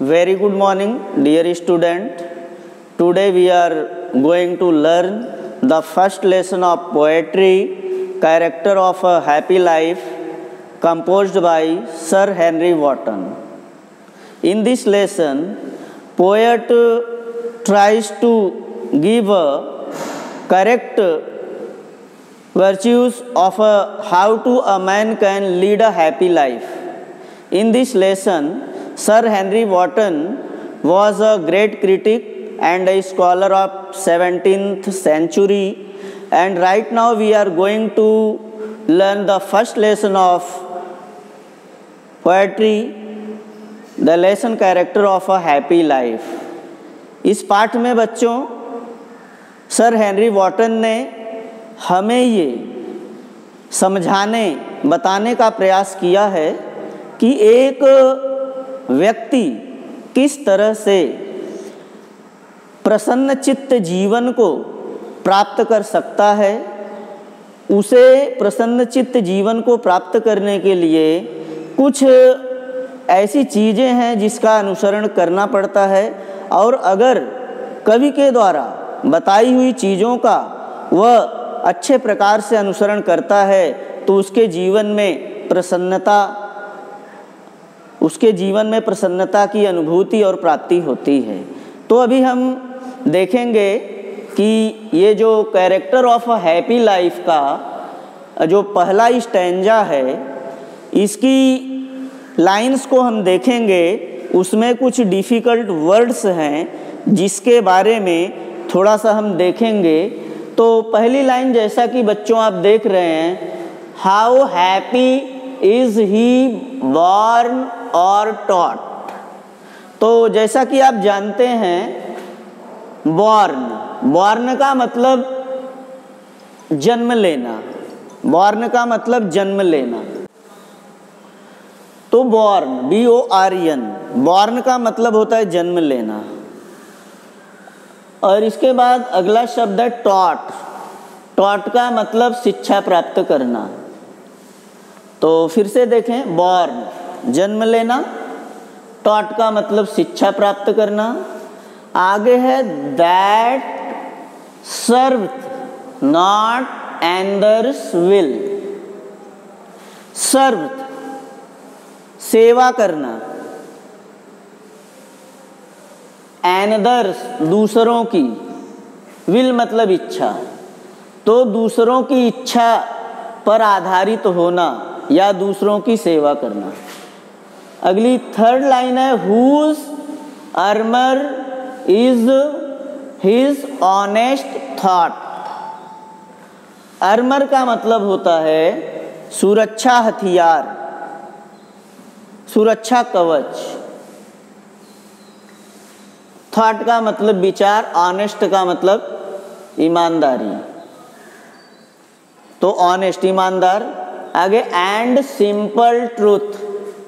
Very good morning, dear student. Today we are going to learn the first lesson of poetry, Character of a Happy Life, composed by Sir Henry Wotton. In this lesson, poet tries to give a correct virtues of how to a man can lead a happy life. In this lesson, Sir Henry Wotton was a great critic and a scholar of 17th century, and right now we are going to learn the first lesson of poetry, the lesson Character of a Happy Life. इस पाठ में बच्चों sir Henry Wharton ने हमें ये समझाने बताने का प्रयास किया है कि एक व्यक्ति किस तरह से प्रसन्न चित्त जीवन को प्राप्त कर सकता है। उसे प्रसन्न चित्त जीवन को प्राप्त करने के लिए कुछ ऐसी चीज़ें हैं जिसका अनुसरण करना पड़ता है, और अगर कवि के द्वारा बताई हुई चीज़ों का वह अच्छे प्रकार से अनुसरण करता है तो उसके जीवन में प्रसन्नता की अनुभूति और प्राप्ति होती है। तो अभी हम देखेंगे कि ये जो character of a happy life का जो पहला स्टैंजा है, इसकी लाइंस को हम देखेंगे। उसमें कुछ डिफ़िकल्ट वर्ड्स हैं जिसके बारे में थोड़ा सा हम देखेंगे। तो पहली लाइन जैसा कि बच्चों आप देख रहे हैं, how happy is he born और टॉट। तो जैसा कि आप जानते हैं, बॉर्न का मतलब जन्म लेना, बॉर्न का मतलब जन्म लेना। तो बॉर्न BORN, बॉर्न का मतलब होता है जन्म लेना। और इसके बाद अगला शब्द है टॉट। टॉट का मतलब शिक्षा प्राप्त करना। तो फिर से देखें, बॉर्न जन्म लेना, टॉट का मतलब शिक्षा प्राप्त करना। आगे है that served not another's will. Served सेवा करना, एनदर्स दूसरों की, विल मतलब इच्छा। तो दूसरों की इच्छा पर आधारित होना या दूसरों की सेवा करना। अगली थर्ड लाइन है whose armour is his honest thought. Armour का मतलब होता है सुरक्षा हथियार, सुरक्षा कवच। थॉट का मतलब विचार, ऑनेस्ट का मतलब ईमानदारी। तो ऑनेस्ट ईमानदार। आगे and simple truth,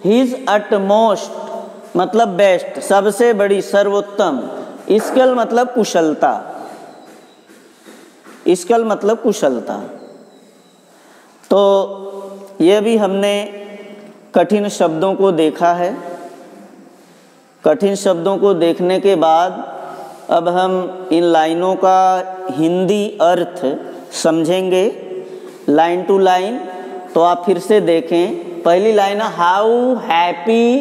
his utmost मतलब बेस्ट, सबसे बड़ी, सर्वोत्तम। स्किल मतलब कुशलता, स्किल मतलब कुशलता। तो यह भी हमने कठिन शब्दों को देखा है। कठिन शब्दों को देखने के बाद अब हम इन लाइनों का हिंदी अर्थ समझेंगे लाइन टू लाइन। तो आप फिर से देखें, पहली लाइन है how happy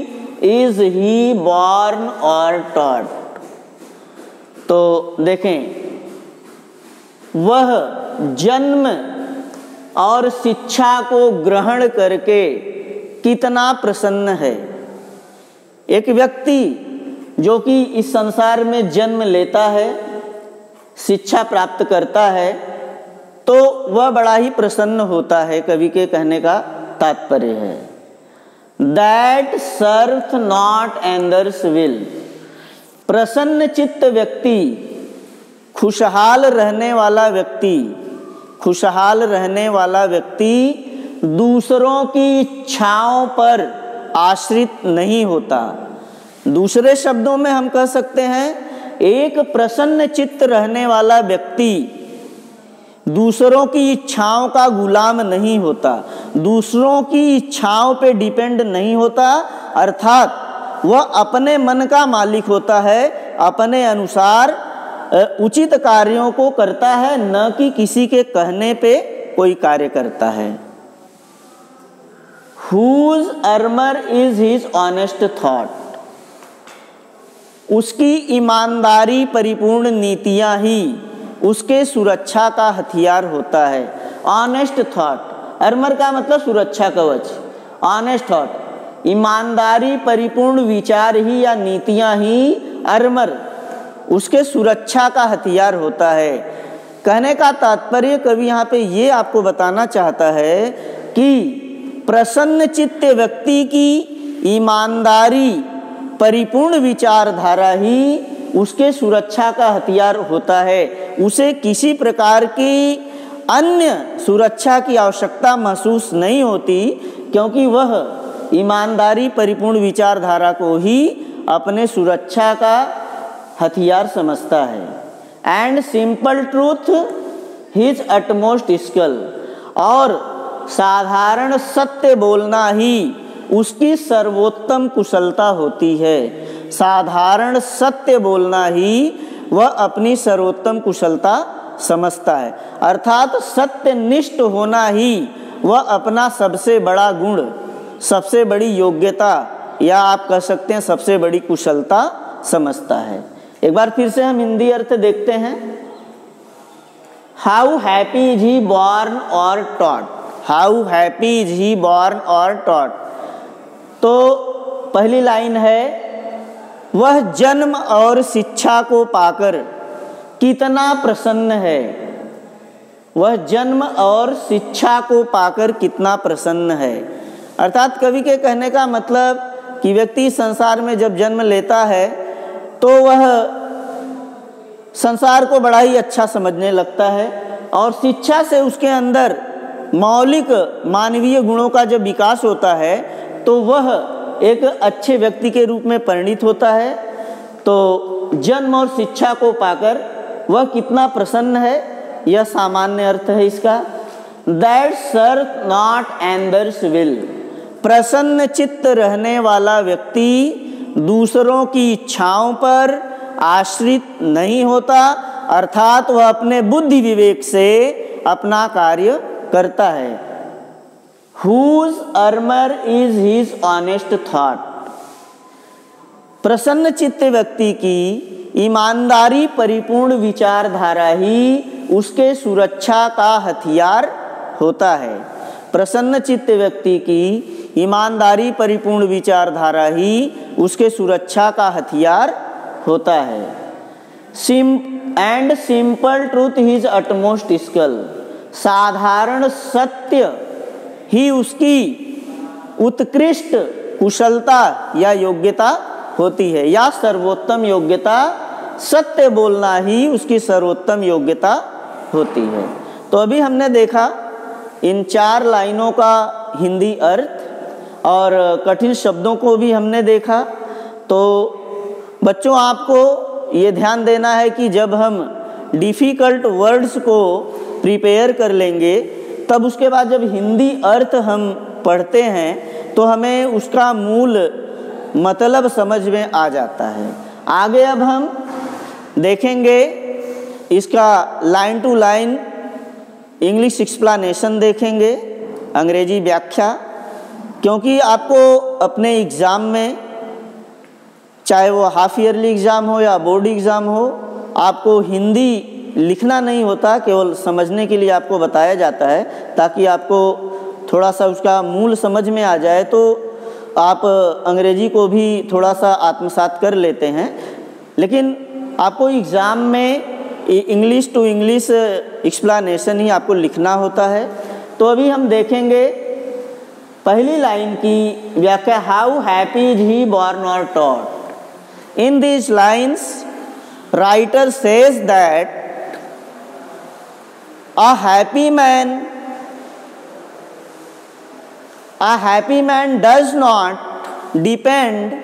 is he born और टॉट। तो देखें, वह जन्म और शिक्षा को ग्रहण करके कितना प्रसन्न है। एक व्यक्ति जो कि इस संसार में जन्म लेता है, शिक्षा प्राप्त करता है, तो वह बड़ा ही प्रसन्न होता है। कवि के कहने का तात्पर्य है दैट सर्व्थ नॉट एंदर्स विल। प्रसन्न चित्त व्यक्ति, खुशहाल रहने वाला व्यक्ति, खुशहाल रहने वाला व्यक्ति दूसरों की इच्छाओं पर आश्रित नहीं होता। दूसरे शब्दों में हम कह सकते हैं, एक प्रसन्न चित्त रहने वाला व्यक्ति दूसरों की इच्छाओं का गुलाम नहीं होता, दूसरों की इच्छाओं पे डिपेंड नहीं होता, अर्थात वह अपने मन का मालिक होता है, अपने अनुसार उचित कार्यों को करता है, न कि किसी के कहने पे कोई कार्य करता है। Whose armor is his honest thought, उसकी ईमानदारी परिपूर्ण नीतियां ही उसके सुरक्षा का हथियार होता है। ऑनेस्ट थॉट, आर्मर का मतलब सुरक्षा कवच, ऑनेस्ट थॉट ईमानदारी परिपूर्ण विचार ही या नीतियां ही आर्मर उसके सुरक्षा का हथियार होता है। कहने का तात्पर्य कवि यहाँ पे ये आपको बताना चाहता है कि प्रसन्न चित्त व्यक्ति की ईमानदारी परिपूर्ण विचारधारा ही उसके सुरक्षा का हथियार होता है। उसे किसी प्रकार की अन्य सुरक्षा की आवश्यकता महसूस नहीं होती, क्योंकि वह ईमानदारी परिपूर्ण विचारधारा को ही अपने सुरक्षा का हथियार समझता है। And simple truth his utmost skill, और साधारण सत्य बोलना ही उसकी सर्वोत्तम कुशलता होती है। साधारण सत्य बोलना ही वह अपनी सर्वोत्तम कुशलता समझता है, अर्थात सत्यनिष्ठ होना ही वह अपना सबसे बड़ा गुण, सबसे बड़ी योग्यता, या आप कह सकते हैं सबसे बड़ी कुशलता समझता है। एक बार फिर से हम हिंदी अर्थ देखते हैं। How happy is he born और taught, how happy is he born और टॉट। तो पहली लाइन है, वह जन्म और शिक्षा को पाकर कितना प्रसन्न है। वह जन्म और शिक्षा को पाकर कितना प्रसन्न है, अर्थात कवि के कहने का मतलब कि व्यक्ति संसार में जब जन्म लेता है तो वह संसार को बड़ा ही अच्छा समझने लगता है, और शिक्षा से उसके अंदर मौलिक मानवीय गुणों का जब विकास होता है तो वह एक अच्छे व्यक्ति के रूप में परिणित होता है। तो जन्म और शिक्षा को पाकर वह कितना प्रसन्न है, यह सामान्य अर्थ है इसका। That serve not another's will, प्रसन्न चित्त रहने वाला व्यक्ति दूसरों की इच्छाओं पर आश्रित नहीं होता, अर्थात वह अपने बुद्धि विवेक से अपना कार्य करता है। Whose armor is his honest thought, प्रसन्न चित्त व्यक्ति की ईमानदारी परिपूर्ण विचारधारा ही उसके सुरक्षा का हथियार होता है। प्रसन्न चित्त व्यक्ति की ईमानदारी परिपूर्ण विचारधारा ही उसके सुरक्षा का हथियार होता है। And simple truth his utmost skill, साधारण सत्य ही उसकी उत्कृष्ट कुशलता या योग्यता होती है, या सर्वोत्तम योग्यता, सत्य बोलना ही उसकी सर्वोत्तम योग्यता होती है। तो अभी हमने देखा इन 4 लाइनों का हिंदी अर्थ और कठिन शब्दों को भी हमने देखा। तो बच्चों, आपको ये ध्यान देना है कि जब हम डिफ़िकल्ट वर्ड्स को प्रिपेयर कर लेंगे, तब उसके बाद जब हिंदी अर्थ हम पढ़ते हैं तो हमें उसका मूल मतलब समझ में आ जाता है। आगे अब हम देखेंगे इसका line to line English explanation देखेंगे, अंग्रेजी व्याख्या, क्योंकि आपको अपने एग्ज़ाम में, चाहे वो हाफ ईयरली एग्ज़ाम हो या बोर्ड एग्ज़ाम हो, आपको हिंदी लिखना नहीं होता, केवल समझने के लिए आपको बताया जाता है, ताकि आपको थोड़ा सा उसका मूल समझ में आ जाए, तो आप अंग्रेजी को भी थोड़ा सा आत्मसात कर लेते हैं। लेकिन आपको एग्ज़ाम में इंग्लिश टू इंग्लिश एक्सप्लेनेशन ही आपको लिखना होता है। तो अभी हम देखेंगे पहली लाइन की व्याख्या, how happy is he born और taught. In this lines writer says that a happy man does not depend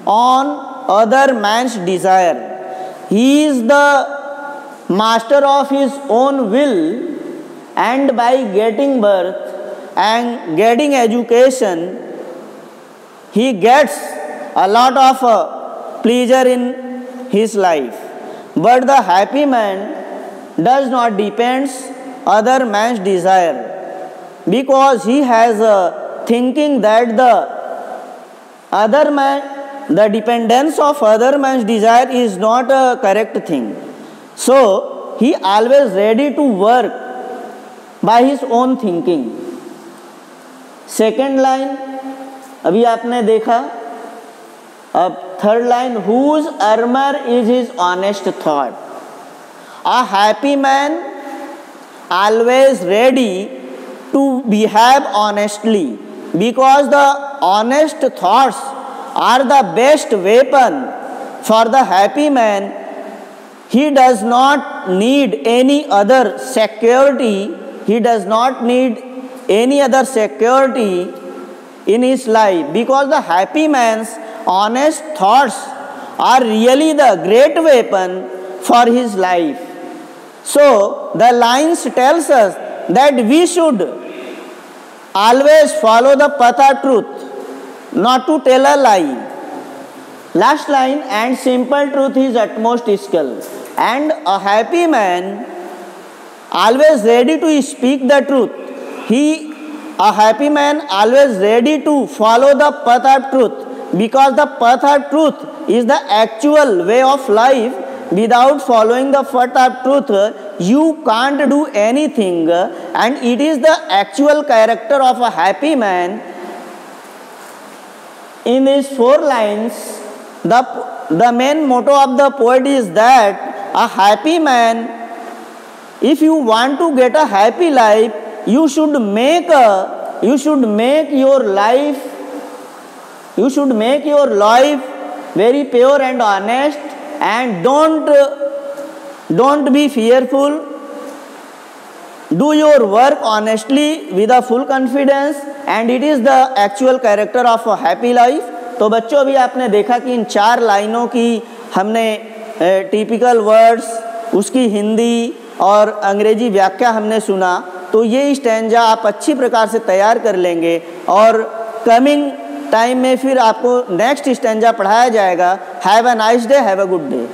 on other man's desire. He is the master of his own will, and by getting birth and getting education, he gets a lot of pleasure in his life. But the happy man does not depends other man's desire, because he has a thinking that the dependence of other man's desire is not a correct thing. So he always ready to work by his own thinking. Second line अभी आपने देखा. अब third line, whose armor is his honest thought. A happy man always ready to behave honestly, because the honest thoughts are the best weapon for the happy man. He does not need any other security. He does not need any other security in his life, because the happy man's honest thoughts are really the great weapon for his life. So the lines tells us that we should always follow the path of truth, not to tell a lie. Last line, and simple truth is utmost skill. And a happy man always ready to speak the truth. A happy man always ready to follow the path of truth, because the path of truth is the actual way of life. Without following the path of truth, you can't do anything, and it is the actual character of a happy man. In these 4 lines, the main motto of the poet is that a happy man, if you want to get a happy life, you should make your life very pure and honest, and don't be fearful. Do your work honestly with a full confidence, and it is the actual character of a happy life. तो बच्चों, अभी आपने देखा कि इन 4 लाइनों की हमने typical words, उसकी हिंदी और अंग्रेजी व्याख्या हमने सुना. तो ये स्टैंजा आप अच्छी प्रकार से तैयार कर लेंगे, और कमिंग टाइम में फिर आपको नेक्स्ट स्टैंजा पढ़ाया जाएगा. Have a nice day, have a good day.